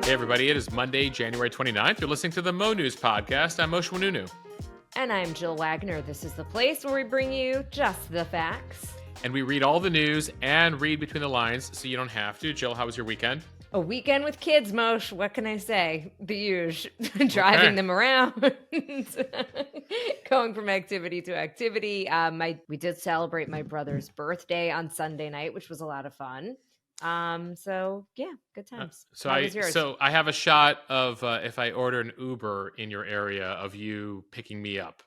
Hey, everybody. It is Monday, January 29th. You're listening to the Mo News podcast. I'm Moshe Mununu. And I'm Jill Wagner. This is the place where we bring you just the facts. And we read all the news and read between the lines so you don't have to. Jill, how was your weekend? A weekend with kids, Moshe. What can I say? The usual. Driving them around. Going from activity to activity. We did celebrate my brother's birthday on Sunday night, which was a lot of fun. So yeah, good times. How was yours? So I have a shot of if I order an Uber in your area of you picking me up.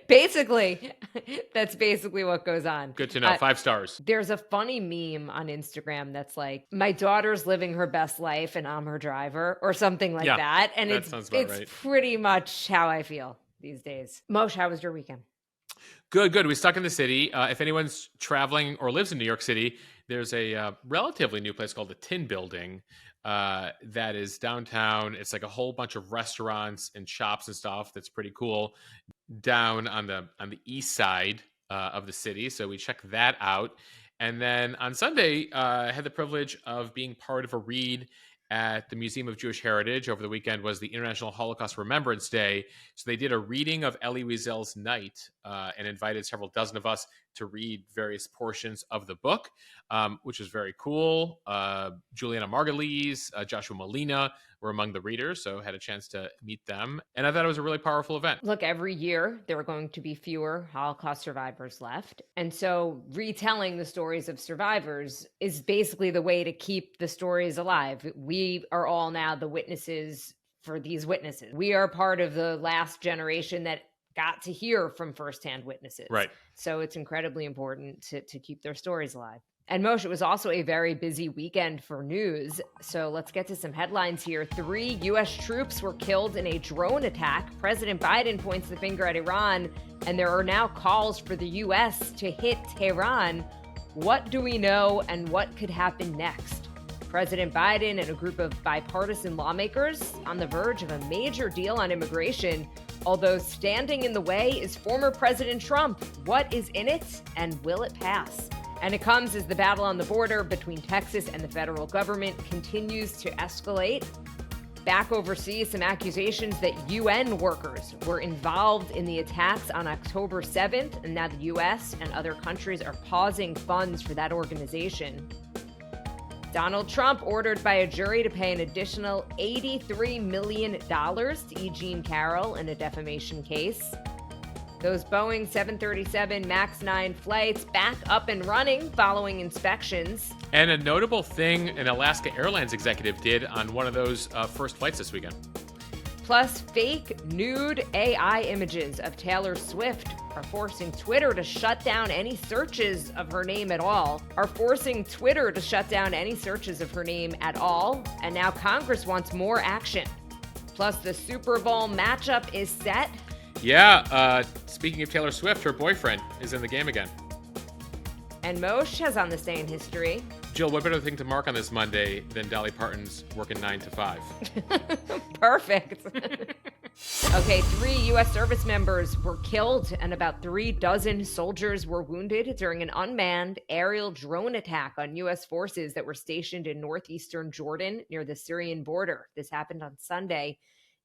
Basically, that's basically what goes on. Good to know. 5 stars. There's a funny meme on Instagram that's like, my daughter's living her best life and I'm her driver or something like that. And it's right. Pretty much how I feel these days. Moshe, how was your weekend? Good. We stuck in the city. If anyone's traveling or lives in New York City, there's a relatively new place called the Tin Building that is downtown. It's like a whole bunch of restaurants and shops and stuff that's pretty cool down on the east side of the city. So we checked that out. And then on Sunday, I had the privilege of being part of a read at the Museum of Jewish Heritage. Over the weekend was the International Holocaust Remembrance Day. So they did a reading of Elie Wiesel's Night and invited several dozen of us to read various portions of the book, which was very cool. Juliana Margulies, Joshua Molina were among the readers, so had a chance to meet them. And I thought it was a really powerful event. Look, every year there are going to be fewer Holocaust survivors left. And so retelling the stories of survivors is basically the way to keep the stories alive. We are all now the witnesses for these witnesses. We are part of the last generation that got to hear from firsthand witnesses. Right. So it's incredibly important to keep their stories alive. And Moshe, it was also a very busy weekend for news. So let's get to some headlines here. 3 U.S. troops were killed in a drone attack. President Biden points the finger at Iran, and there are now calls for the U.S. to hit Tehran. What do we know, and what could happen next? President Biden and a group of bipartisan lawmakers on the verge of a major deal on immigration, although standing in the way is former President Trump. What is in it, and will it pass? And it comes as the battle on the border between Texas and the federal government continues to escalate. Back overseas, some accusations that UN workers were involved in the attacks on October 7th, and now the US and other countries are pausing funds for that organization. Donald Trump ordered by a jury to pay an additional $83 million to E. Jean Carroll in a defamation case. Those Boeing 737 MAX 9 flights back up and running following inspections. And a notable thing an Alaska Airlines executive did on one of those first flights this weekend. Plus, fake nude AI images of Taylor Swift are forcing Twitter to shut down any searches of her name at all. And now Congress wants more action. Plus, the Super Bowl matchup is set. Yeah, speaking of Taylor Swift, her boyfriend is in the game again. And Moshe has on this day in history. Jill, what better thing to mark on this Monday than Dolly Parton's working 9 to 5? Perfect. Okay, 3 U.S. service members were killed and about 3 dozen soldiers were wounded during an unmanned aerial drone attack on U.S. forces that were stationed in northeastern Jordan near the Syrian border. This happened on Sunday.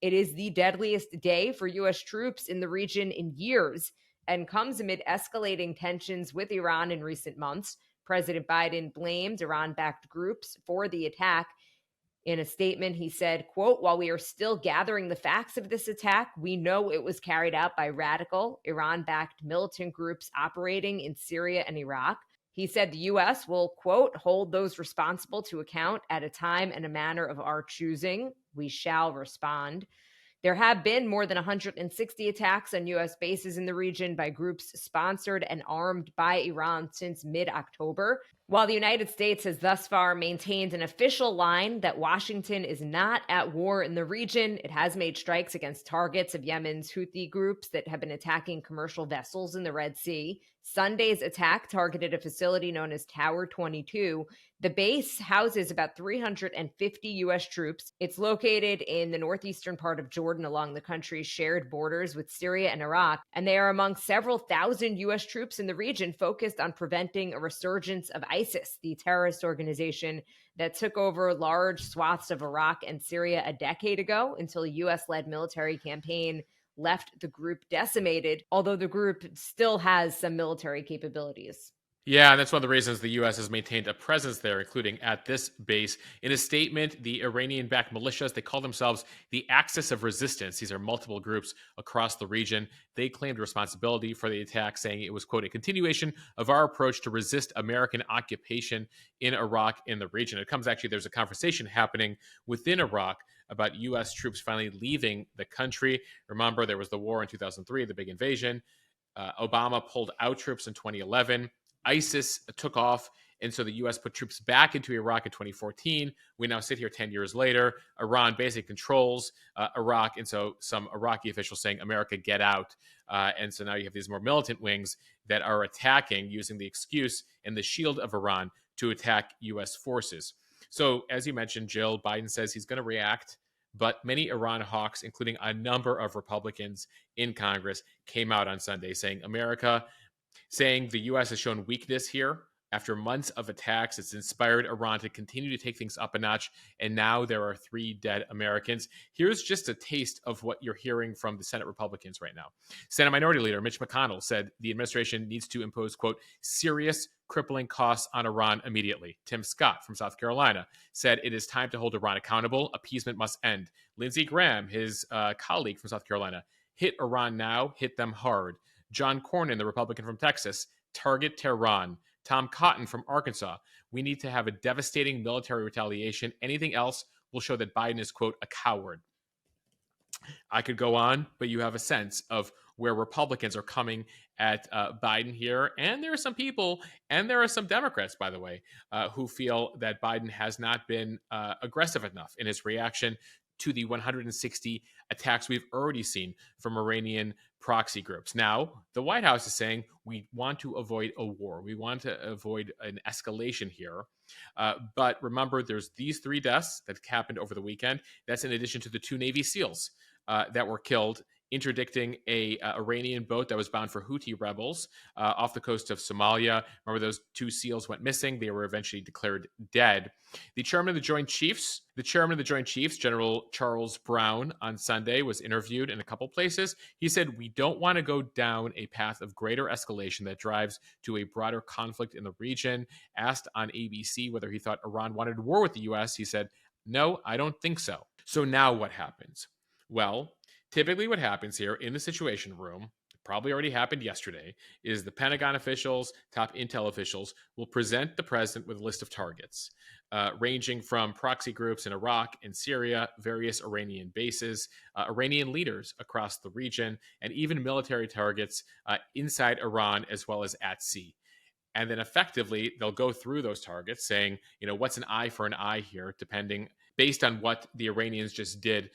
It is the deadliest day for U.S. troops in the region in years and comes amid escalating tensions with Iran in recent months. President Biden blamed Iran-backed groups for the attack. In a statement, he said, quote, "While we are still gathering the facts of this attack, we know it was carried out by radical Iran-backed militant groups operating in Syria and Iraq." He said the U.S. will, quote, "hold those responsible to account at a time and a manner of our choosing. We shall respond." There have been more than 160 attacks on U.S. bases in the region by groups sponsored and armed by Iran since mid-October. While the United States has thus far maintained an official line that Washington is not at war in the region, it has made strikes against targets of Yemen's Houthi groups that have been attacking commercial vessels in the Red Sea. Sunday's attack targeted a facility known as Tower 22. The base houses about 350 U.S. troops. It's located in the northeastern part of Jordan along the country's shared borders with Syria and Iraq, and they are among several thousand U.S. troops in the region focused on preventing a resurgence of ISIS, the terrorist organization that took over large swaths of Iraq and Syria a decade ago until a U.S.-led military campaign left the group decimated, although the group still has some military capabilities. Yeah, and that's one of the reasons the U.S. has maintained a presence there, including at this base. In a statement, the Iranian-backed militias, they call themselves the Axis of Resistance. These are multiple groups across the region. They claimed responsibility for the attack, saying it was, quote, a continuation of our approach to resist American occupation in Iraq in the region. It comes actually, there's a conversation happening within Iraq about U.S. troops finally leaving the country. Remember, there was the war in 2003, the big invasion. Obama pulled out troops in 2011. ISIS took off, and so the U.S. put troops back into Iraq in 2014. We now sit here 10 years later. Iran basically controls Iraq, and so some Iraqi officials saying, America, get out. And so now you have these more militant wings that are attacking using the excuse and the shield of Iran to attack U.S. forces. So as you mentioned, Jill, Biden says he's going to react, but many Iran hawks, including a number of Republicans in Congress, came out on Sunday saying, saying the U.S. has shown weakness here. After months of attacks, it's inspired Iran to continue to take things up a notch, and now there are 3 dead Americans. Here's just a taste of what you're hearing from the Senate Republicans right now. Senate Minority Leader Mitch McConnell said the administration needs to impose, quote, serious crippling costs on Iran immediately. Tim Scott from South Carolina said it is time to hold Iran accountable. Appeasement must end. Lindsey Graham, his colleague from South Carolina, hit Iran now, hit them hard. John Cornyn, the Republican from Texas, target Tehran. Tom Cotton from Arkansas, we need to have a devastating military retaliation. Anything else will show that Biden is, quote, a coward. I could go on, but you have a sense of where Republicans are coming at Biden here. And there are some people, and there are some Democrats, by the way, who feel that Biden has not been aggressive enough in his reaction to the 160 attacks we've already seen from Iranian proxy groups. Now, the White House is saying we want to avoid a war. We want to avoid an escalation here. But remember, there's these 3 deaths that happened over the weekend. That's in addition to the 2 Navy SEALs that were killed interdicting a Iranian boat that was bound for Houthi rebels off the coast of Somalia. Remember, those 2 SEALs went missing. They were eventually declared dead. The chairman of the Joint Chiefs, General Charles Brown, on Sunday was interviewed in a couple places. He said, we don't want to go down a path of greater escalation that drives to a broader conflict in the region. Asked on ABC whether he thought Iran wanted war with the U.S., he said, no, I don't think so. So now what happens? Well, typically what happens here in the Situation Room, probably already happened yesterday, is the Pentagon officials, top intel officials, will present the president with a list of targets, ranging from proxy groups in Iraq and Syria, various Iranian bases, Iranian leaders across the region, and even military targets inside Iran as well as at sea. And then effectively, they'll go through those targets saying, what's an eye for an eye here, based on what the Iranians just did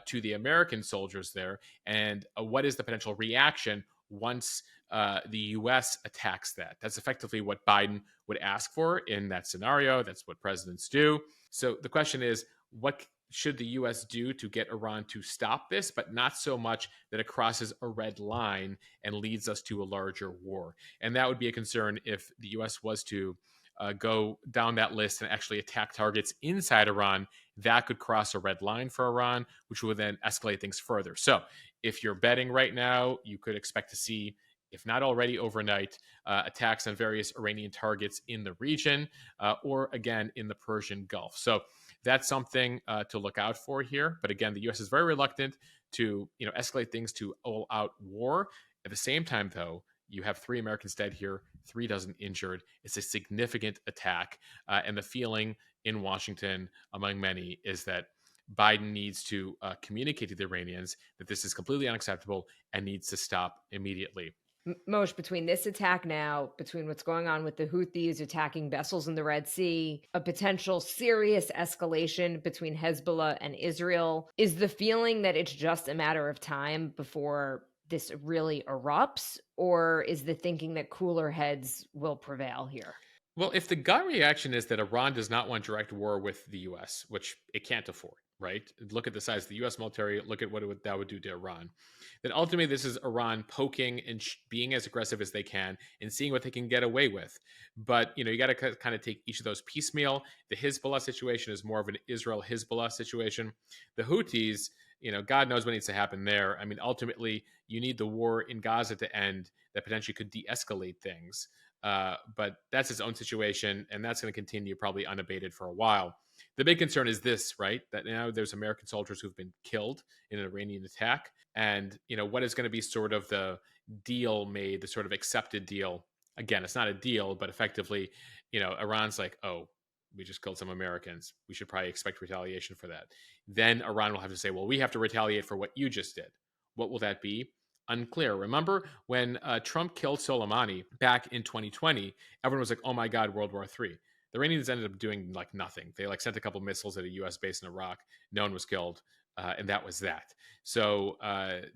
to the American soldiers there, and what is the potential reaction once the U.S. attacks that. That's effectively what Biden would ask for in that scenario. That's what presidents do. So the question is, what should the U.S. do to get Iran to stop this, but not so much that it crosses a red line and leads us to a larger war? And that would be a concern if the U.S. was to go down that list and actually attack targets inside Iran. That could cross a red line for Iran, which would then escalate things further. So if you're betting right now, you could expect to see, if not already overnight, attacks on various Iranian targets in the region or, again, in the Persian Gulf. So that's something to look out for here. But again, the U.S. is very reluctant to escalate things to all-out war. At the same time, though, you have 3 Americans dead here, 3 dozen injured. It's a significant attack. And the feeling in Washington, among many, is that Biden needs to communicate to the Iranians that this is completely unacceptable and needs to stop immediately. Moshe, between this attack now, between what's going on with the Houthis attacking vessels in the Red Sea, a potential serious escalation between Hezbollah and Israel, is the feeling that it's just a matter of time before this really erupts, or is the thinking that cooler heads will prevail here? Well, if the gut reaction is that Iran does not want direct war with the US, which it can't afford, right? Look at the size of the US military, look at what that would do to Iran. Then ultimately, this is Iran poking and being as aggressive as they can and seeing what they can get away with. But, you got to kind of take each of those piecemeal. The Hezbollah situation is more of an Israel Hezbollah situation. The Houthis, God knows what needs to happen there. I mean, ultimately, you need the war in Gaza to end that potentially could de escalate things. But that's its own situation, and that's going to continue probably unabated for a while. The big concern is this, right? That now there's American soldiers who've been killed in an Iranian attack. And, what is going to be sort of the deal made, the sort of accepted deal? Again, it's not a deal, but effectively, Iran's like, oh, we just killed some Americans. We should probably expect retaliation for that. Then Iran will have to say, well, we have to retaliate for what you just did. What will that be? Unclear. Remember when Trump killed Soleimani back in 2020? Everyone was like, "Oh my God, World War III." The Iranians ended up doing like nothing. They sent a couple missiles at a U.S. base in Iraq. No one was killed, and that was that. So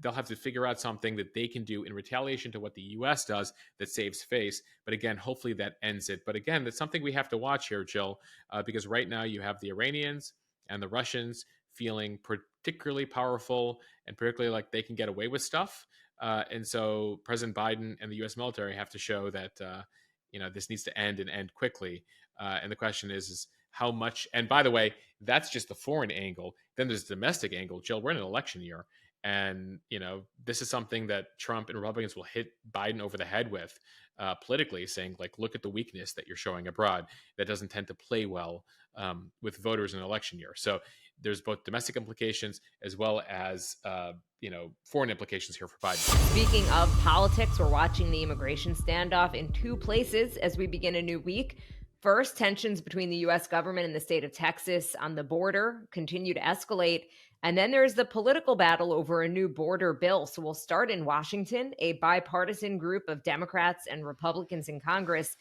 they'll have to figure out something that they can do in retaliation to what the U.S. does that saves face. But again, hopefully that ends it. But again, that's something we have to watch here, Jill, because right now you have the Iranians and the Russians feeling particularly powerful and particularly like they can get away with stuff. And so President Biden and the U.S. military have to show that, this needs to end and end quickly. And the question is how much, and by the way, that's just the foreign angle. Then there's the domestic angle. Jill, we're in an election year. And, this is something that Trump and Republicans will hit Biden over the head with politically, saying, like, look at the weakness that you're showing abroad. That doesn't tend to play well with voters in an election year. So there's both domestic implications as well as, foreign implications here for Biden. Speaking of politics, we're watching the immigration standoff in two places as we begin a new week. First, tensions between the U.S. government and the state of Texas on the border continue to escalate. And then there's the political battle over a new border bill. So we'll start in Washington. A bipartisan group of Democrats and Republicans in Congress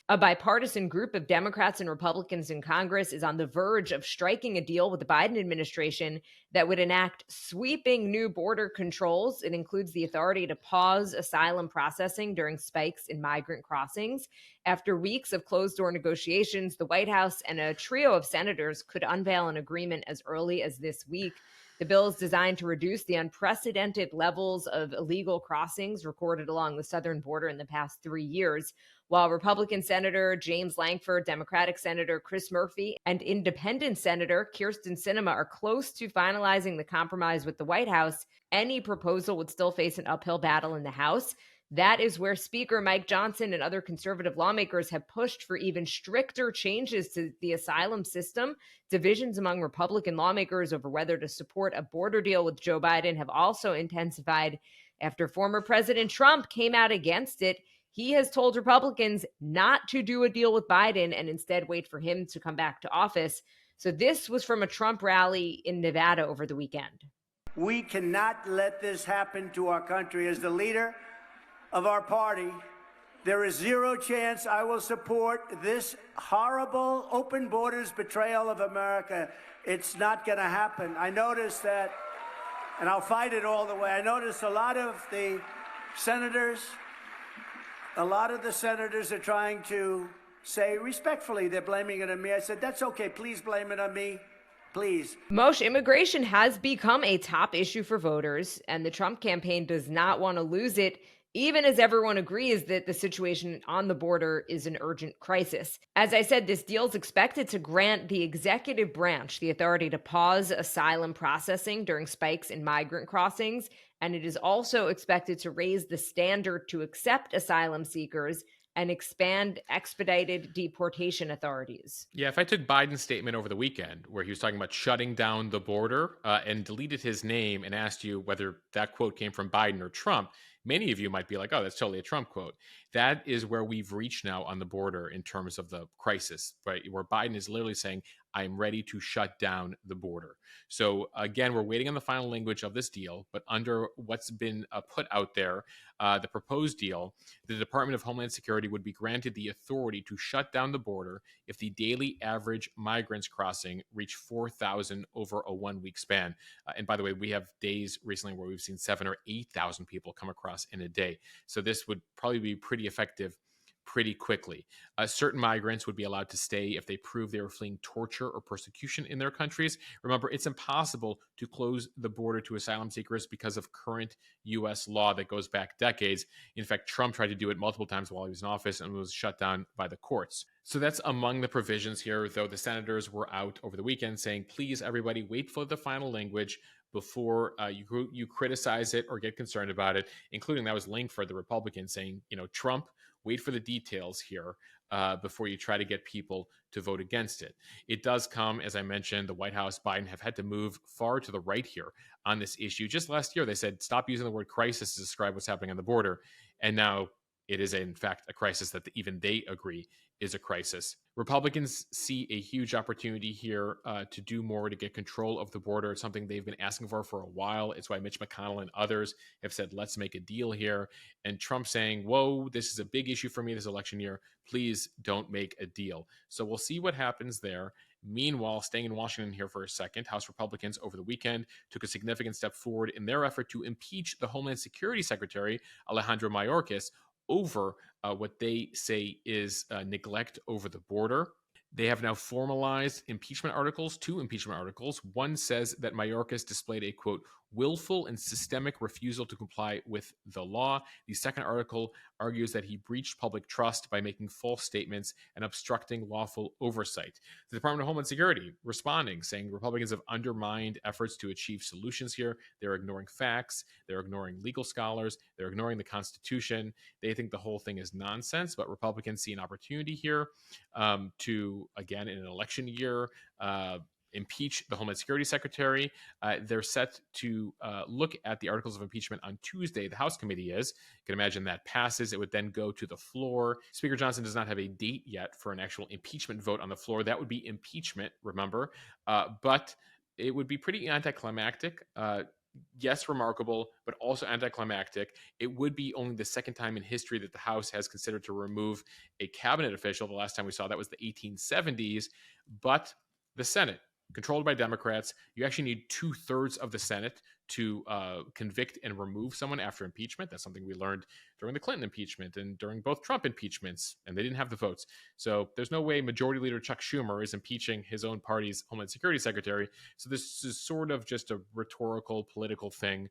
is on the verge of striking a deal with the Biden administration that would enact sweeping new border controls. It includes the authority to pause asylum processing during spikes in migrant crossings. After weeks of closed-door negotiations, the White House and a trio of senators could unveil an agreement as early as this week. The bill is designed to reduce the unprecedented levels of illegal crossings recorded along the southern border in the past 3 years, while Republican Senator James Lankford, Democratic Senator Chris Murphy, and Independent Senator Kyrsten Sinema are close to finalizing the compromise with the White House. Any proposal would still face an uphill battle in the House. That is where Speaker Mike Johnson and other conservative lawmakers have pushed for even stricter changes to the asylum system. Divisions among Republican lawmakers over whether to support a border deal with Joe Biden have also intensified after former President Trump came out against it. He has told Republicans not to do a deal with Biden and instead wait for him to come back to office. So this was from a Trump rally in Nevada over the weekend. We cannot let this happen to our country. As the leader of our party, there is zero chance I will support this horrible open borders betrayal of America. It's not going to happen. I noticed that, and I'll fight it all the way. I noticed a lot of the senators are trying to say respectfully they're blaming it on me. I said, that's okay. Please blame it on me. Please. Moshe, immigration has become a top issue for voters, and the Trump campaign does not want to lose it, even as everyone agrees that the situation on the border is an urgent crisis. As I said, this deal is expected to grant the executive branch the authority to pause asylum processing during spikes in migrant crossings, and it is also expected to raise the standard to accept asylum seekers and expand expedited deportation authorities. Yeah, if I took Biden's statement over the weekend where he was talking about shutting down the border and deleted his name and asked you whether that quote came from Biden or Trump, many of you might be like, oh, that's totally a Trump quote. That is where we've reached now on the border in terms of the crisis, right? Where Biden is literally saying, I'm ready to shut down the border. So again, we're waiting on the final language of this deal, but under what's been put out there, the proposed deal, the Department of Homeland Security would be granted the authority to shut down the border if the daily average migrants crossing reach 4,000 over a 1 week span. And by the way, we have days recently where we've seen 7,000 or 8,000 people come across in a day. So this would probably be pretty effective pretty quickly. Certain migrants would be allowed to stay if they prove they were fleeing torture or persecution in their countries. Remember, it's impossible to close the border to asylum seekers because of current U.S. law that goes back decades. In fact, Trump tried to do it multiple times while he was in office and was shut down by the courts. So that's among the provisions here, though the senators were out over the weekend saying, please, everybody, wait for the final language before you criticize it or get concerned about it, including that was Langford, the Republican, saying, Trump, wait for the details here before you try to get people to vote against it. It does come, as I mentioned, the White House, Biden have had to move far to the right here on this issue. Just last year, they said, stop using the word crisis to describe what's happening on the border. And now it is, in fact, a crisis that even they agree is a crisis. Republicans see a huge opportunity here to do more to get control of the border. It's something they've been asking for a while. It's why Mitch McConnell and others have said, let's make a deal here. And Trump saying, whoa, this is a big issue for me this election year. Please don't make a deal. So we'll see what happens there. Meanwhile, staying in Washington here for a second, House Republicans over the weekend took a significant step forward in their effort to impeach the Homeland Security Secretary, Alejandro Mayorkas, over what they say is neglect over the border. They have now formalized impeachment articles, 2 impeachment articles. One says that Mayorkas displayed a, quote, willful and systemic refusal to comply with the law. The second article argues that he breached public trust by making false statements and obstructing lawful oversight. The Department of Homeland Security responding, saying Republicans have undermined efforts to achieve solutions here. They're ignoring facts. They're ignoring legal scholars. They're ignoring the Constitution. They think the whole thing is nonsense, but Republicans see an opportunity here to, again, in an election year, impeach the Homeland Security Secretary. They're set to look at the articles of impeachment on Tuesday. The House committee is. You can imagine that passes. It would then go to the floor. Speaker Johnson does not have a date yet for an actual impeachment vote on the floor. That would be impeachment, remember. But it would be pretty anticlimactic. Yes, remarkable, but also anticlimactic. It would be only the second time in history that the House has considered to remove a cabinet official. The last time we saw that was the 1870s. But the Senate, controlled by Democrats, you actually need 2/3 of the Senate to convict and remove someone after impeachment. That's something we learned during the Clinton impeachment and during both Trump impeachments, and they didn't have the votes. So there's no way Majority Leader Chuck Schumer is impeaching his own party's Homeland Security Secretary. So this is sort of just a rhetorical, political thing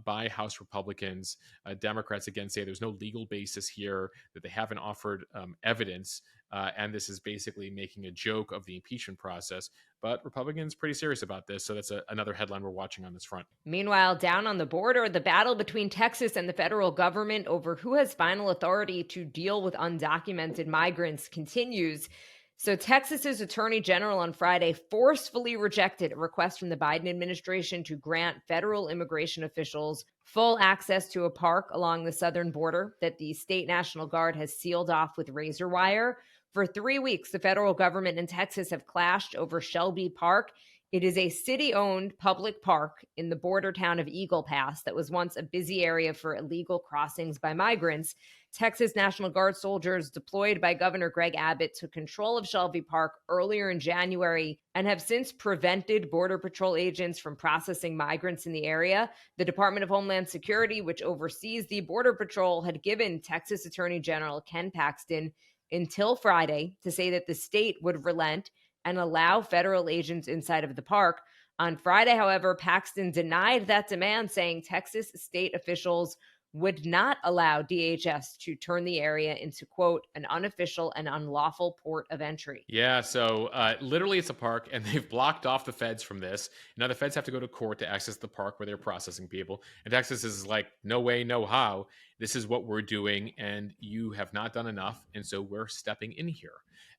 by House Republicans. Democrats, again, say there's no legal basis here, that they haven't offered evidence, and this is basically making a joke of the impeachment process. But Republicans pretty serious about this, so that's another headline we're watching on this front. Meanwhile, down on the border, the battle between Texas and the federal government over who has final authority to deal with undocumented migrants continues. So Texas's Attorney General on Friday forcefully rejected a request from the Biden administration to grant federal immigration officials full access to a park along the southern border that the state National Guard has sealed off with razor wire. For 3 weeks, the federal government and Texas have clashed over Shelby Park. It is a city-owned public park in the border town of Eagle Pass that was once a busy area for illegal crossings by migrants. Texas National Guard soldiers deployed by Governor Greg Abbott took control of Shelby Park earlier in January and have since prevented Border Patrol agents from processing migrants in the area. The Department of Homeland Security, which oversees the Border Patrol, had given Texas Attorney General Ken Paxton until Friday to say that the state would relent and allow federal agents inside of the park. On Friday, however, Paxton denied that demand, saying Texas state officials would not allow DHS to turn the area into, quote, an unofficial and unlawful port of entry. Yeah, so literally it's a park, and they've blocked off the feds from this. Now the feds have to go to court to access the park where they're processing people. And Texas is like, no way, no how. This is what we're doing, and you have not done enough, and so we're stepping in here.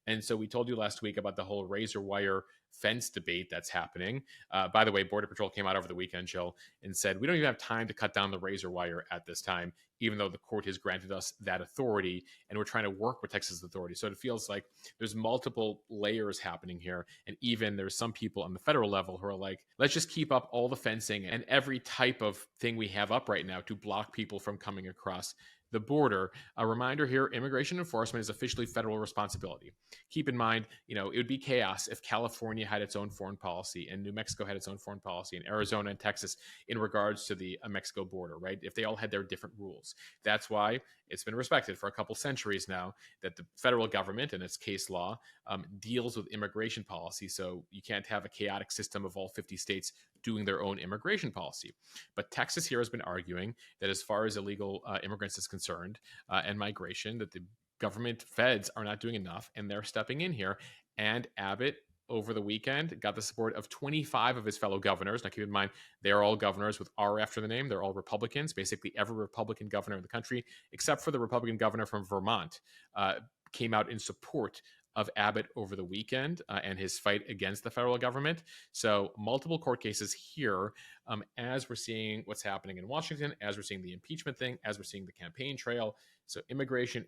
And so we told you last week about the whole razor wire fence debate that's happening. By the way, Border Patrol came out over the weekend, Jill, and said, we don't even have time to cut down the razor wire at this time. even though the court has granted us that authority, and we're trying to work with Texas authorities. So it feels like there's multiple layers happening here. And even there's some people on the federal level who are like, let's just keep up all the fencing and every type of thing we have up right now to block people from coming across the border. A reminder here, immigration enforcement is officially federal responsibility. Keep in mind, it would be chaos if California had its own foreign policy and New Mexico had its own foreign policy and Arizona and Texas in regards to the Mexico border, right? If they all had their different rules. That's why it's been respected for a couple centuries now that the federal government and its case law deals with immigration policy. So you can't have a chaotic system of all 50 states doing their own immigration policy. But Texas here has been arguing that as far as illegal immigrants is concerned and migration, that the government feds are not doing enough and they're stepping in here. And Abbott over the weekend got the support of 25 of his fellow governors. Now, keep in mind, they're all governors with R after the name. They're all Republicans. Basically, every Republican governor in the country, except for the Republican governor from Vermont, came out in support of Abbott over the weekend and his fight against the federal government. So multiple court cases here as we're seeing what's happening in Washington, as we're seeing the impeachment thing, as we're seeing the campaign trail. So immigration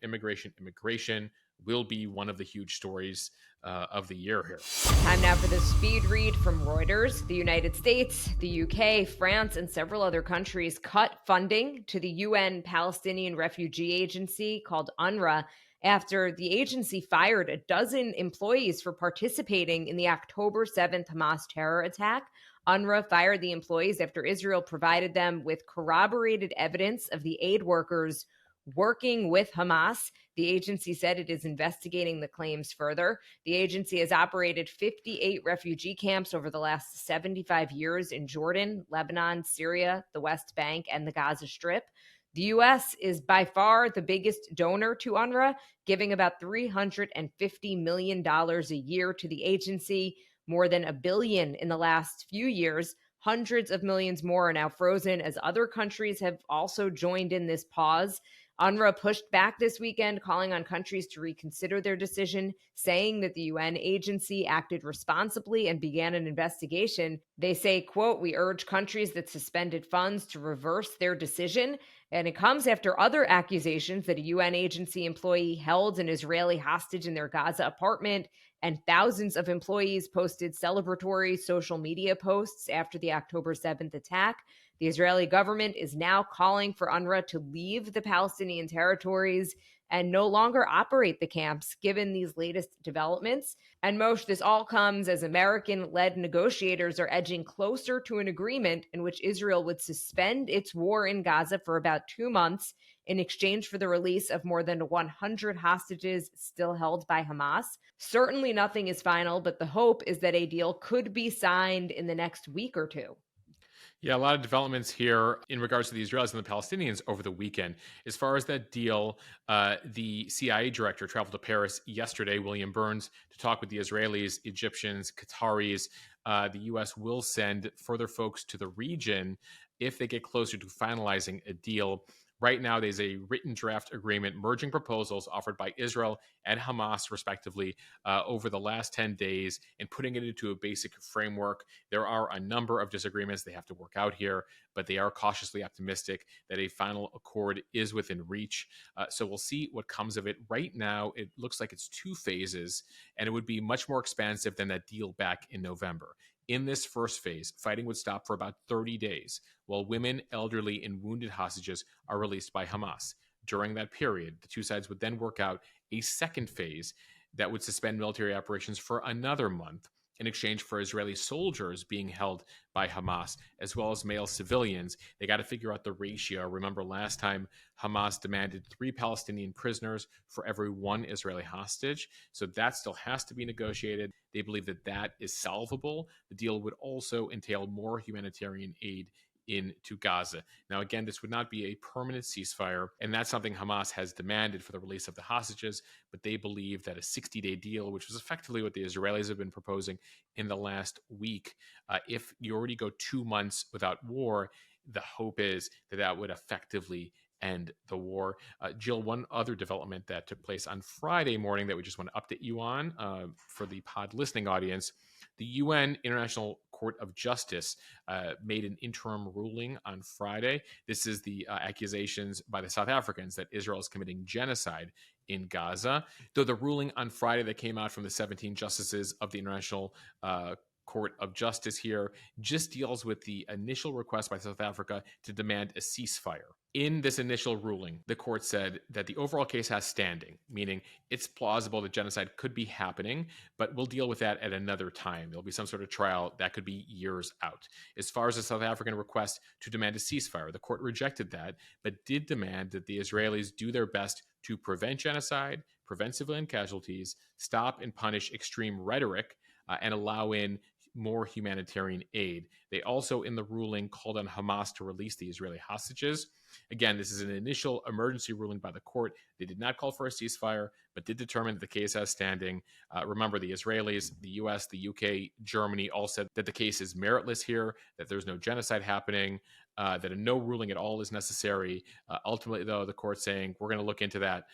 will be one of the huge stories of the year here. Time now for the speed read from Reuters. The United States, the UK, France, and several other countries cut funding to the UN Palestinian Refugee Agency called UNRWA after the agency fired a dozen employees for participating in the October 7th Hamas terror attack. UNRWA fired the employees after Israel provided them with corroborated evidence of the aid workers working with Hamas. The agency said it is investigating the claims further. The agency has operated 58 refugee camps over the last 75 years in Jordan, Lebanon, Syria, the West Bank, and the Gaza Strip. The U.S. is by far the biggest donor to UNRWA, giving about $350 million a year to the agency, more than $1 billion in the last few years. Hundreds of millions more are now frozen as other countries have also joined in this pause. UNRWA pushed back this weekend, calling on countries to reconsider their decision, saying that the UN agency acted responsibly and began an investigation. They say, quote, "We urge countries that suspended funds to reverse their decision." And it comes after other accusations that a UN agency employee held an Israeli hostage in their Gaza apartment, and thousands of employees posted celebratory social media posts after the October 7th attack. The Israeli government is now calling for UNRWA to leave the Palestinian territories and no longer operate the camps, given these latest developments. And Moshe, this all comes as American-led negotiators are edging closer to an agreement in which Israel would suspend its war in Gaza for about 2 months in exchange for the release of more than 100 hostages still held by Hamas. Certainly nothing is final, but the hope is that a deal could be signed in the next week or two. Yeah, a lot of developments here in regards to the Israelis and the Palestinians over the weekend. As far as that deal, the CIA director traveled to Paris yesterday, William Burns, to talk with the Israelis, Egyptians, Qataris. The U.S. will send further folks to the region if they get closer to finalizing a deal. Right now, there's a written draft agreement merging proposals offered by Israel and Hamas, respectively, over the last 10 days and putting it into a basic framework. There are a number of disagreements they have to work out here, but they are cautiously optimistic that a final accord is within reach. So we'll see what comes of it. Right now, it looks like it's 2 phases, and it would be much more expansive than that deal back in November. In this first phase, fighting would stop for about 30 days, while women, elderly, and wounded hostages are released by Hamas. During that period, the two sides would then work out a second phase that would suspend military operations for another month in exchange for Israeli soldiers being held by Hamas, as well as male civilians. They got to figure out the ratio. Remember last time Hamas demanded 3 Palestinian prisoners for every 1 Israeli hostage. So that still has to be negotiated. They believe that that is solvable. The deal would also entail more humanitarian aid into Gaza. Now, again, this would not be a permanent ceasefire, and that's something Hamas has demanded for the release of the hostages, but they believe that a 60-day deal, which was effectively what the Israelis have been proposing in the last week, if you already go 2 months without war, the hope is that that would effectively end the war. Jill, one other development that took place on Friday morning that we just want to update you on for the pod listening audience. The UN International Court of Justice made an interim ruling on Friday. This is the accusations by the South Africans that Israel is committing genocide in Gaza. Though the ruling on Friday that came out from the 17 justices of the International Court of Justice here just deals with the initial request by South Africa to demand a ceasefire. In this initial ruling, the court said that the overall case has standing, meaning it's plausible that genocide could be happening, but we'll deal with that at another time. There'll be some sort of trial that could be years out. As far as the South African request to demand a ceasefire, the court rejected that, but did demand that the Israelis do their best to prevent genocide, prevent civilian casualties, stop and punish extreme rhetoric, and allow in more humanitarian aid. They also, in the ruling, called on Hamas to release the Israeli hostages. Again, this is an initial emergency ruling by the court. They did not call for a ceasefire, but did determine that the case has standing. Remember, the Israelis, the US, the UK, Germany all said that the case is meritless here, that there's no genocide happening, that a no ruling at all is necessary. Ultimately, though, the court's saying, we're going to look into that.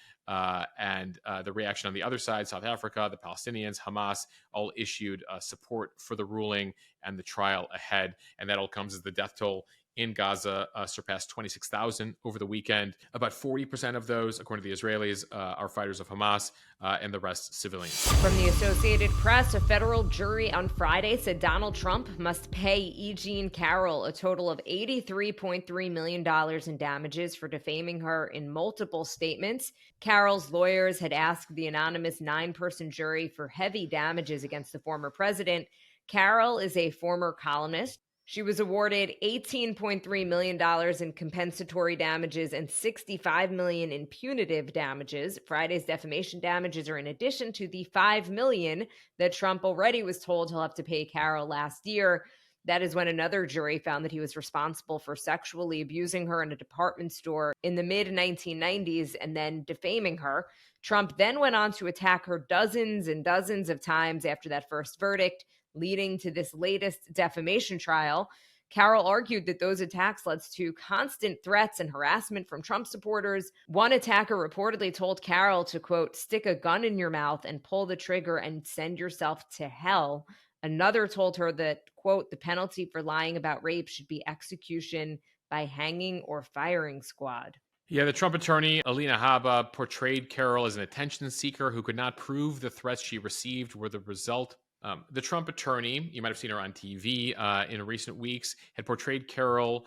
And the reaction on the other side, South Africa, the Palestinians, Hamas, all issued support for the ruling and the trial ahead. And that all comes as the death toll in Gaza surpassed 26,000 over the weekend. About 40% of those, according to the Israelis, are fighters of Hamas, and the rest civilians. From the Associated Press, a federal jury on Friday said Donald Trump must pay E. Jean Carroll a total of $83.3 million in damages for defaming her in multiple statements. Carroll's lawyers had asked the anonymous 9-person jury for heavy damages against the former president. Carroll is a former columnist. She was awarded $18.3 million in compensatory damages and $65 million in punitive damages. Friday's defamation damages are in addition to the $5 million that Trump already was told he'll have to pay Carroll last year. That is when another jury found that he was responsible for sexually abusing her in a department store in the mid-1990s and then defaming her. Trump then went on to attack her dozens and dozens of times after that first verdict, leading to this latest defamation trial. Carroll argued that those attacks led to constant threats and harassment from Trump supporters. One attacker reportedly told Carroll to, quote, stick a gun in your mouth and pull the trigger and send yourself to hell. Another told her that, quote, the penalty for lying about rape should be execution by hanging or firing squad. Yeah, the Trump attorney, Alina Habba, portrayed Carroll as an attention seeker who could not prove the threats she received were the result. The Trump attorney, you might have seen her on TV in recent weeks, had portrayed Carroll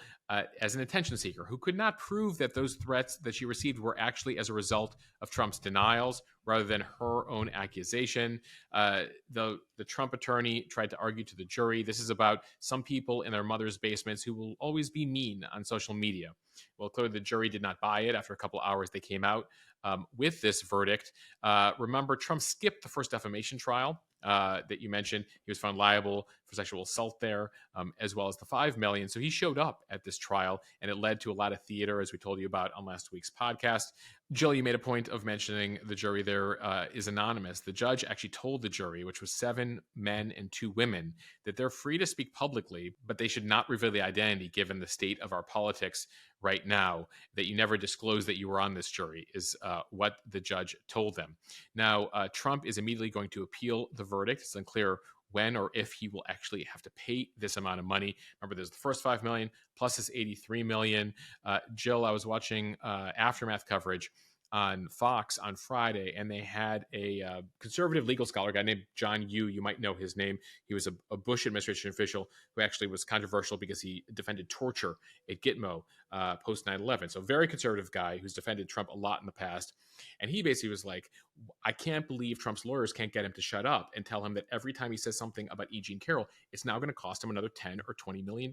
as an attention seeker who could not prove that those threats that she received were actually as a result of Trump's denials rather than her own accusation. The Trump attorney tried to argue to the jury, this is about some people in their mother's basements who will always be mean on social media. Well, clearly the jury did not buy it. After a couple hours, they came out with this verdict. Remember, Trump skipped the first defamation trial that you mentioned. He was found liable for sexual assault there, as well as the $5 million. So he showed up at this trial, and it led to a lot of theater, as we told you about on last week's podcast. Jill, you made a point of mentioning the jury there is anonymous. The judge actually told the jury, which was 7 men and 2 women, that they're free to speak publicly, but they should not reveal the identity given the state of our politics right now, that you never disclose that you were on this jury is what the judge told them. Now, Trump is immediately going to appeal the verdict. It's unclear when or if he will actually have to pay this amount of money. Remember, there's the first $5 million plus this $83 million. Jill, I was watching Aftermath coverage on Fox on Friday, and they had a conservative legal scholar, a guy named John Yoo. You might know his name. He was a Bush administration official who actually was controversial because he defended torture at Gitmo post 9/11. So very conservative guy who's defended Trump a lot in the past. And he basically was like, I can't believe Trump's lawyers can't get him to shut up and tell him that every time he says something about E. Jean Carroll, it's now going to cost him another $10 or $20 million.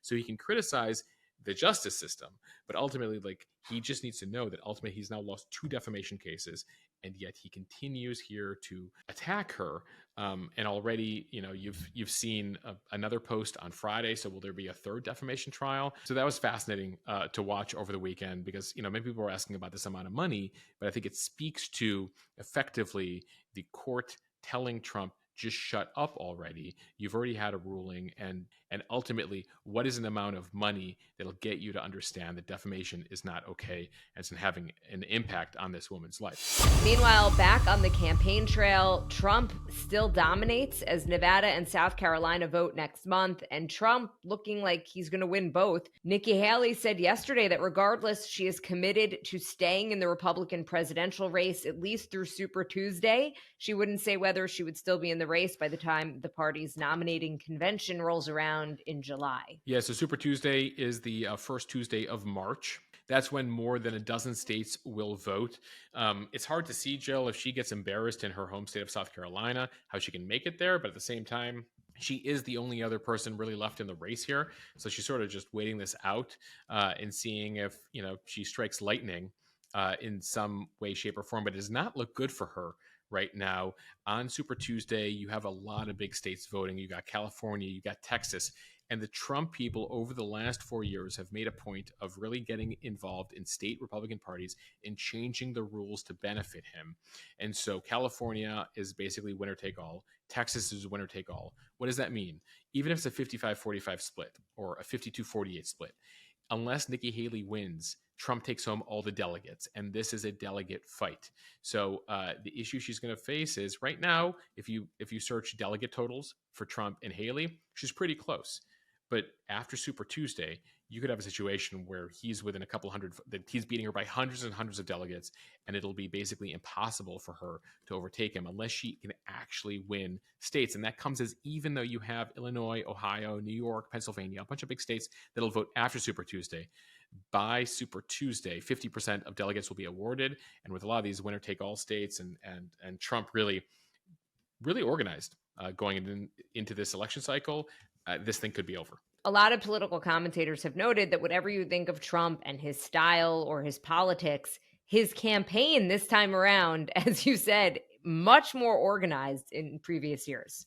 So he can criticize the justice system, but ultimately, like, he just needs to know that ultimately he's now lost 2 defamation cases, and yet he continues here to attack her. And already, you know, you've seen another post on Friday. So will there be a 3rd defamation trial? So that was fascinating to watch over the weekend because, you know, many people were asking about this amount of money, but I think it speaks to effectively the court telling Trump just shut up already. You've already had a ruling, and ultimately, what is an amount of money that'll get you to understand that defamation is not okay and it's having an impact on this woman's life? Meanwhile, back on the campaign trail, Trump still dominates as Nevada and South Carolina vote next month, and Trump looking like he's going to win both. Nikki Haley said yesterday that regardless, she is committed to staying in the Republican presidential race at least through Super Tuesday. She wouldn't say whether she would still be in the race by the time the party's nominating convention rolls around in July. Yeah, so Super Tuesday is the first Tuesday of March. That's when more than a dozen states will vote. It's hard to see, Jill, if she gets embarrassed in her home state of South Carolina, how she can make it there. But at the same time, she is the only other person really left in the race here. So she's sort of just waiting this out and seeing if, she strikes lightning in some way, shape, or form. But it does not look good for her right now. On Super Tuesday, you have a lot of big states voting. You got California, you got Texas. And the Trump people over the last 4 years have made a point of really getting involved in state Republican parties and changing the rules to benefit him. And so California is basically winner take all. Texas is winner take all. What does that mean? Even if it's a 55-45 split or a 52-48 split, unless Nikki Haley wins, Trump takes home all the delegates, and this is a delegate fight. So the issue she's going to face is right now, if you search delegate totals for Trump and Haley, she's pretty close. But after Super Tuesday, you could have a situation where he's within a couple hundred, that he's beating her by hundreds and hundreds of delegates, and it'll be basically impossible for her to overtake him unless she can actually win states. And that comes as even though you have Illinois, Ohio, New York, Pennsylvania, a bunch of big states that'll vote after Super Tuesday. By Super Tuesday, 50% of delegates will be awarded. And with a lot of these winner-take-all states and Trump really organized going into this election cycle, this thing could be over. A lot of political commentators have noted that whatever you think of Trump and his style or his politics, his campaign this time around, as you said, much more organized in previous years.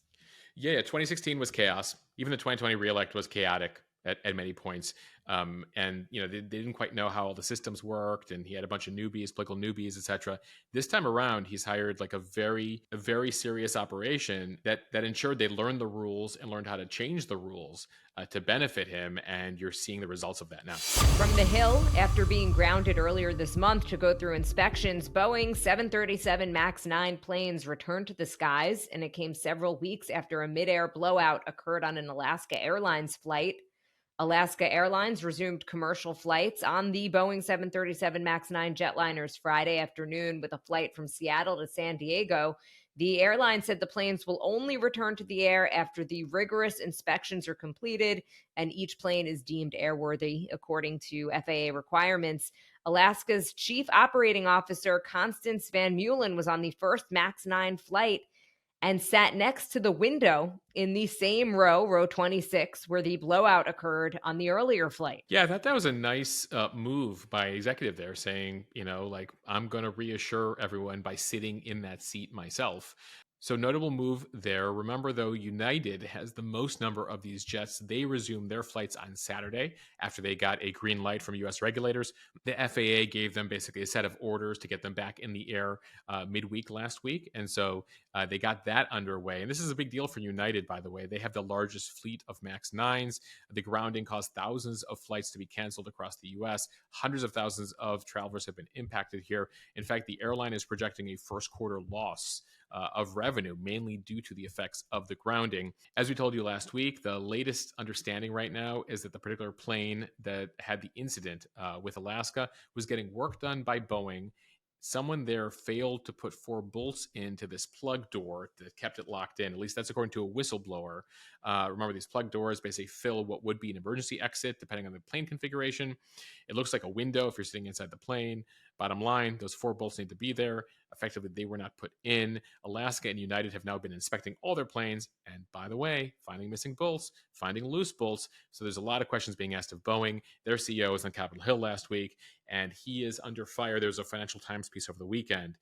Yeah, 2016 was chaos. Even the 2020 reelect was chaotic at many points. And they didn't quite know how all the systems worked, and he had a bunch of newbies, political newbies, etc. This time around, he's hired like a very serious operation that ensured they learned the rules and learned how to change the rules to benefit him. And you're seeing the results of that now. From the Hill, after being grounded earlier this month to go through inspections, Boeing 737 MAX 9 planes returned to the skies, and it came several weeks after a midair blowout occurred on an Alaska Airlines flight. Alaska Airlines resumed commercial flights on the Boeing 737 MAX 9 jetliners Friday afternoon with a flight from Seattle to San Diego. The airline said the planes will only return to the air after the rigorous inspections are completed and each plane is deemed airworthy according to FAA requirements. Alaska's Chief Operating Officer, Constance Van Meulen, was on the first MAX 9 flight and sat next to the window in the same row 26, where the blowout occurred on the earlier flight. Yeah, I thought that was a nice move by executive there, saying, I'm going to reassure everyone by sitting in that seat myself. So notable move there. Remember, though, United has the most number of these jets. They resumed their flights on Saturday after they got a green light from U.S. regulators. The FAA gave them basically a set of orders to get them back in the air midweek last week. And so they got that underway. And this is a big deal for United, by the way. They have the largest fleet of MAX 9s. The grounding caused thousands of flights to be canceled across the U.S. Hundreds of thousands of travelers have been impacted here. In fact, the airline is projecting a first quarter loss of revenue, mainly due to the effects of the grounding. As we told you last week, the latest understanding right now is that the particular plane that had the incident with Alaska was getting work done by Boeing. Someone there failed to put 4 bolts into this plug door that kept it locked in. At least that's according to a whistleblower. Remember, these plug doors basically fill what would be an emergency exit, depending on the plane configuration. It looks like a window if you're sitting inside the plane. Bottom line, those 4 bolts need to be there. Effectively, they were not put in. Alaska and United have now been inspecting all their planes. And by the way, finding missing bolts, finding loose bolts. So there's a lot of questions being asked of Boeing. Their CEO was on Capitol Hill last week, and he is under fire. There was a Financial Times piece over the weekend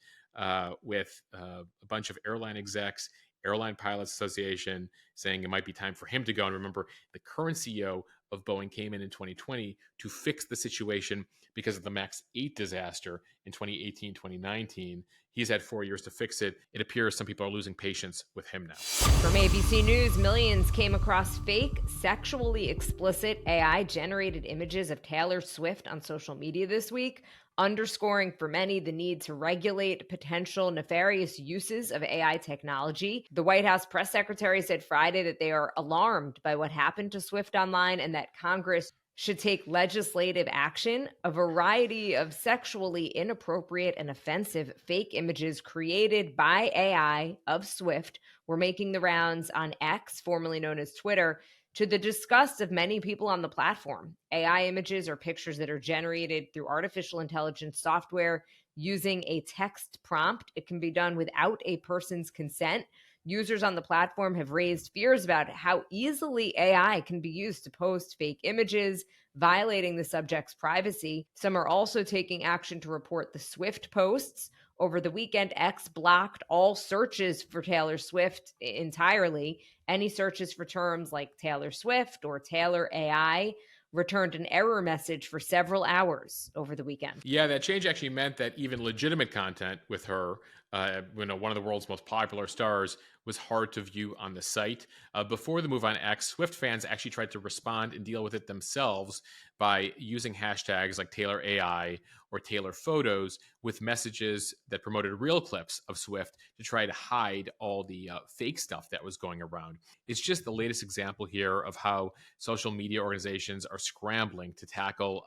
with a bunch of airline execs Airline Pilots Association, saying it might be time for him to go. And remember, the current CEO of Boeing came in 2020 to fix the situation because of the MAX 8 disaster in 2018, 2019. He's had 4 years to fix it. It appears some people are losing patience with him now. From ABC News, millions came across fake, sexually explicit AI-generated images of Taylor Swift on social media this week, underscoring for many the need to regulate potential nefarious uses of AI technology. The White House press secretary said Friday that they are alarmed by what happened to Swift online and that Congress should take legislative action. A variety of sexually inappropriate and offensive fake images created by AI of Swift were making the rounds on X, formerly known as Twitter, to the disgust of many people on the platform. AI images are pictures that are generated through artificial intelligence software using a text prompt. It can be done without a person's consent. Users on the platform have raised fears about how easily AI can be used to post fake images, violating the subject's privacy. Some are also taking action to report the Swift posts. Over the weekend, X blocked all searches for Taylor Swift entirely. Any searches for terms like Taylor Swift or Taylor AI returned an error message for several hours over the weekend. Yeah, that change actually meant that even legitimate content with her, one of the world's most popular stars, was hard to view on the site. Before the move on X, Swift fans actually tried to respond and deal with it themselves by using hashtags like Taylor AI or Taylor Photos with messages that promoted real clips of Swift to try to hide all the fake stuff that was going around. It's just the latest example here of how social media organizations are scrambling to tackle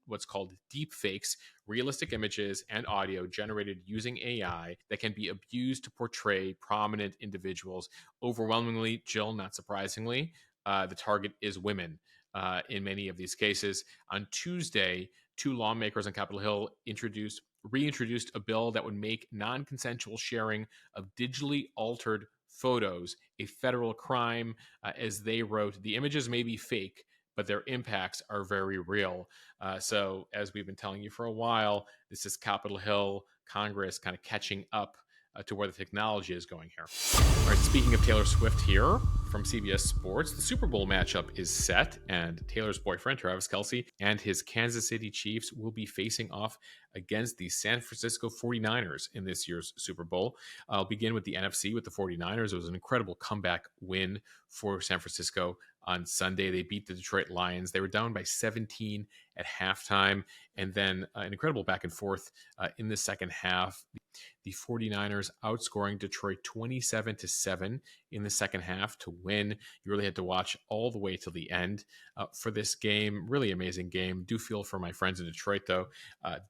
what's called deep fakes, realistic images and audio generated using AI that can be abused to portray prominent individuals. Overwhelmingly, Jill, not surprisingly, the target is women in many of these cases. On Tuesday, 2 lawmakers on Capitol Hill reintroduced a bill that would make non-consensual sharing of digitally altered photos a federal crime. As they wrote, the images may be fake, but their impacts are very real. So as we've been telling you for a while, this is Capitol Hill, Congress kind of catching up to where the technology is going here. All right, speaking of Taylor Swift here from CBS Sports, the Super Bowl matchup is set, and Taylor's boyfriend, Travis Kelce, and his Kansas City Chiefs will be facing off against the San Francisco 49ers in this year's Super Bowl. I'll begin with the NFC with the 49ers. It was an incredible comeback win for San Francisco on Sunday. They beat the Detroit Lions. They were down by 17 at halftime, and then an incredible back and forth in the second half. The 49ers outscoring Detroit 27-7 in the second half to win. You really had to watch all the way till the end for this game. Really amazing game. Do feel for my friends in Detroit, though.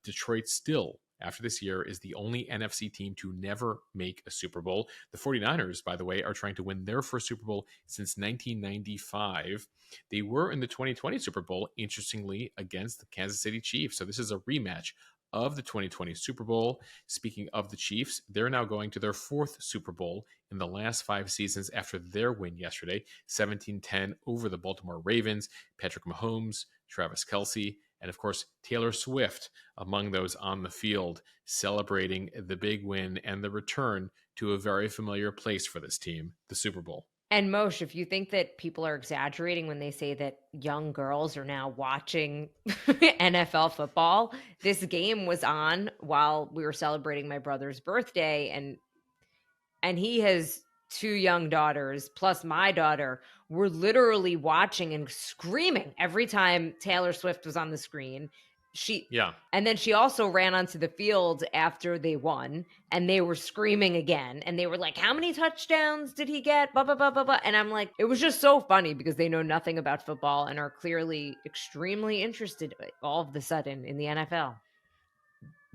Detroit still, after this year, is the only NFC team to never make a Super Bowl. The 49ers, by the way, are trying to win their first Super Bowl since 1995. They were in the 2020 Super Bowl, interestingly, against the Kansas City Chiefs. So this is a rematch of the 2020 Super Bowl. Speaking of the Chiefs, they're now going to their 4th Super Bowl in the last 5 seasons after their win yesterday, 17-10 over the Baltimore Ravens. Patrick Mahomes, Travis Kelce, and of course, Taylor Swift among those on the field, celebrating the big win and the return to a very familiar place for this team, the Super Bowl. And Moshe, if you think that people are exaggerating when they say that young girls are now watching NFL football, this game was on while we were celebrating my brother's birthday, and he has 2 young daughters, plus my daughter. Were literally watching and screaming every time Taylor Swift was on the screen. And then she also ran onto the field after they won, and they were screaming again, and they were like, how many touchdowns did he get? Blah, blah, blah, blah, blah. And I'm like, it was just so funny because they know nothing about football and are clearly extremely interested all of the sudden in the NFL.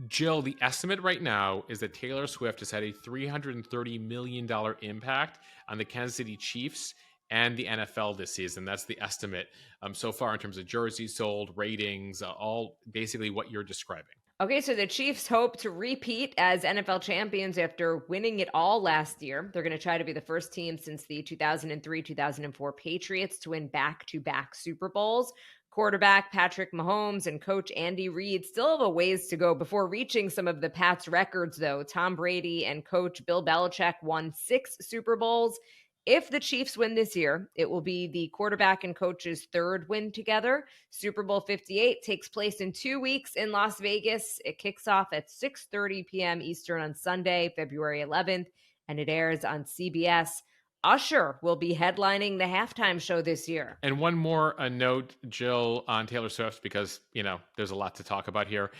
Jill, the estimate right now is that Taylor Swift has had a $330 million impact on the Kansas City Chiefs and the NFL this season. That's the estimate so far in terms of jerseys sold, ratings, all basically what you're describing. Okay, so the Chiefs hope to repeat as NFL champions after winning it all last year. They're going to try to be the first team since the 2003-2004 Patriots to win back-to-back Super Bowls. Quarterback Patrick Mahomes and coach Andy Reid still have a ways to go before reaching some of the Pats' records, though. Tom Brady and coach Bill Belichick won 6 Super Bowls. If the Chiefs win this year, it will be the quarterback and coach's 3rd win together. Super Bowl 58 takes place in 2 weeks in Las Vegas. It kicks off at 6:30 p.m. Eastern on Sunday, February 11th, and it airs on CBS. Usher will be headlining the halftime show this year. And one more note, Jill, on Taylor Swift, because, there's a lot to talk about here.